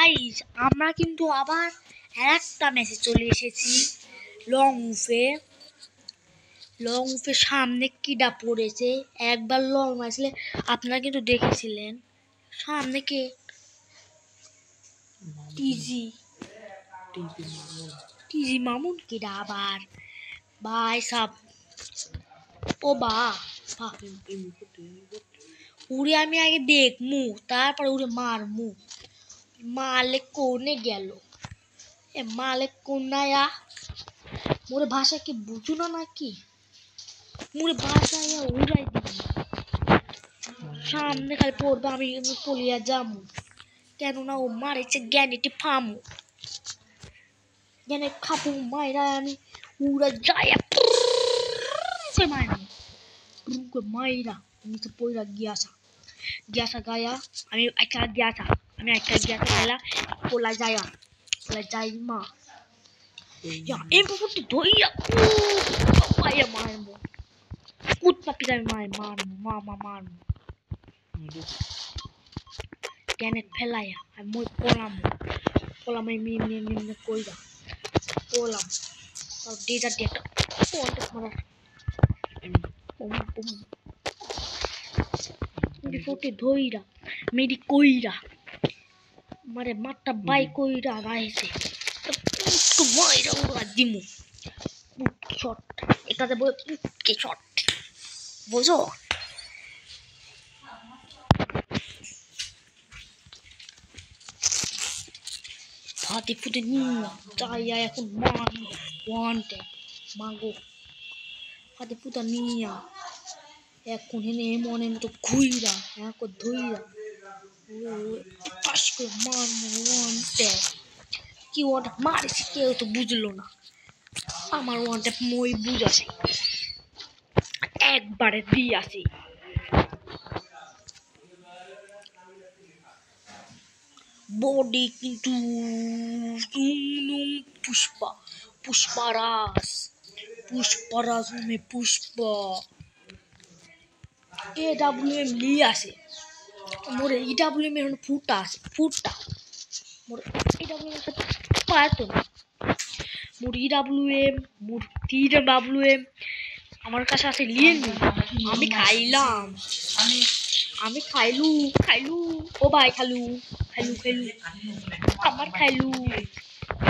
Guys আমরা কিন্তু আবার আরেকটা ম্যাচে চলে এসেছি লং উফে সামনে কিডা পড়েছে একবার লং আসলে আপনারা কিন্তু দেখেছিলেন সামনে কে টিজি মামুন কিডা আবার ভাই সাব ও বা উড়ে আমি আগে দেখমু তারপরে উড়ে মারমু মালে কোনে গেল এ মালে কোনায়া মোরে ভাষা কি বুঝু না নাকি মোরে ভাষা উড়াই দিবি সামনে খালি পড়বে আমি পলিয়া যামু কেননা ও মারেছে জ্ঞানীটি ফামু জ্ঞানে খাপু মাইরা আমি উড়া যায়া সে মাইরা নিচে পইরা গিয়াসা গায়া আমি একটা গিয়াসা গাইলা পোলা যাই মা ya em puti doia ya marmo kut papi dai marmo mama marmo kenet phelaya ai moi polam ai mi koida polam tau dita ponte mara pum di puti doira medi koira mare matta bai koira raise Kumoira uradimu shot এটাতে বলে কি shot বুঝো হাতে ফুটে নিয়ে চাই এখন মান ওয়ানটে মাগো হাতে ফুটা নিয়ে এখন হেনে মনের মতো ঘুইরা এখন ধুইরা পাশ করে মান ওয়ানটে কি ওটা মারিস কেউ তো বুঝলো না আমার ওয়ানটা মই বুঝাছি একবারে দিয়াছি বডি কিন্তু পুষ্পারাজ পুষ্প AWM লিয়ে আসে মোরে EWM এর ফুটা মোরে EWM সাথে পারতো না মোর EWM মোর TWM আমার কাছে আছে লিয়ে নি আমি খাইলাম আমি খাইলু ও ভাই খালু আমার খাইলু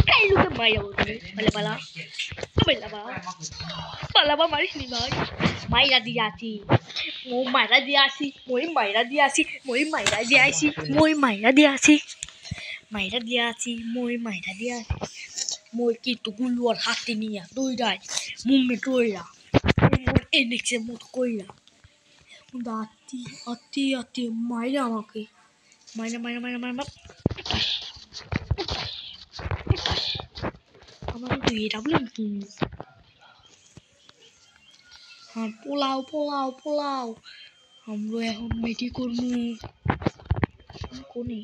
কে মাইয়া বলতে পালা মারিস নি ভাই মাইরা দিয়াছি মই কিন্তু গুলুয়ার হাতে নিয়া দইরাই মুম্মে টইরা মোর এনেক্সের মতো কইরা আত্তি মাইরা আমাকে মাইরা আমার তো এটা বললাম হ্যাঁ পোলাও আমরা এখন মেটি করবো কোনে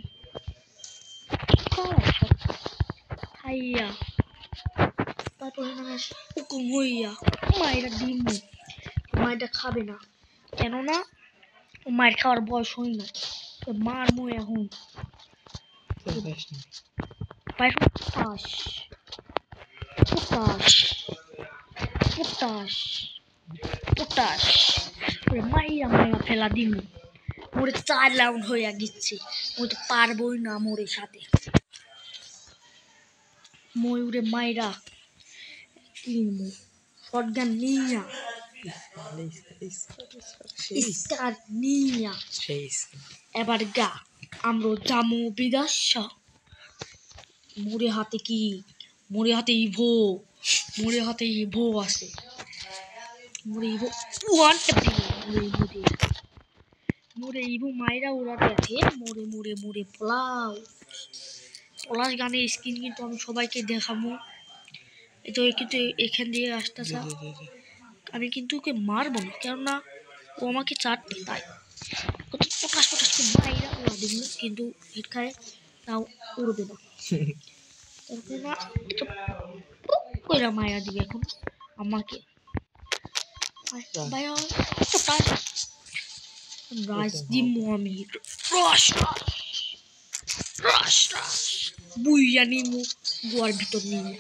খাইয়া তারপরে হুকুম হইয়া মায়েরা দিমু মায়েরা খাবে না কেননা মায়ের খাওয়ার বয়স হই না মারমু এখন পটাশ মাইরা ফেলা দিমু মোরে 4 রাউন্ড হইয়া গিচ্ছে মই তো পারবই না মোরের সাথে ময়ূরে মাইরা কিনবো শটগান নিয়া স্টার নিয়া এবার গা আমরা জামু বিদেশা মোরে হাতে ইভো আছে মোরে ইভো মাইরা উড়াতে আছে মোরে পলাশ গানের স্ক্রিন কিন্তু আমি সবাইকে দেখাবো তো কিন্তু এখান দিয়ে আসতেছে আমি কিন্তু ওকে মারবো না কেননা ও আমাকে চাটবে তাই প্রকাশ মাইরা উড়া দেব কিন্তু হিট খায় তাও উড়বে না কইরা মাইরা দিবে এখন আমাকে রাজ দিমু আমি রস বুইয়া নিমু গোয়ার ভিতর নিয়ে।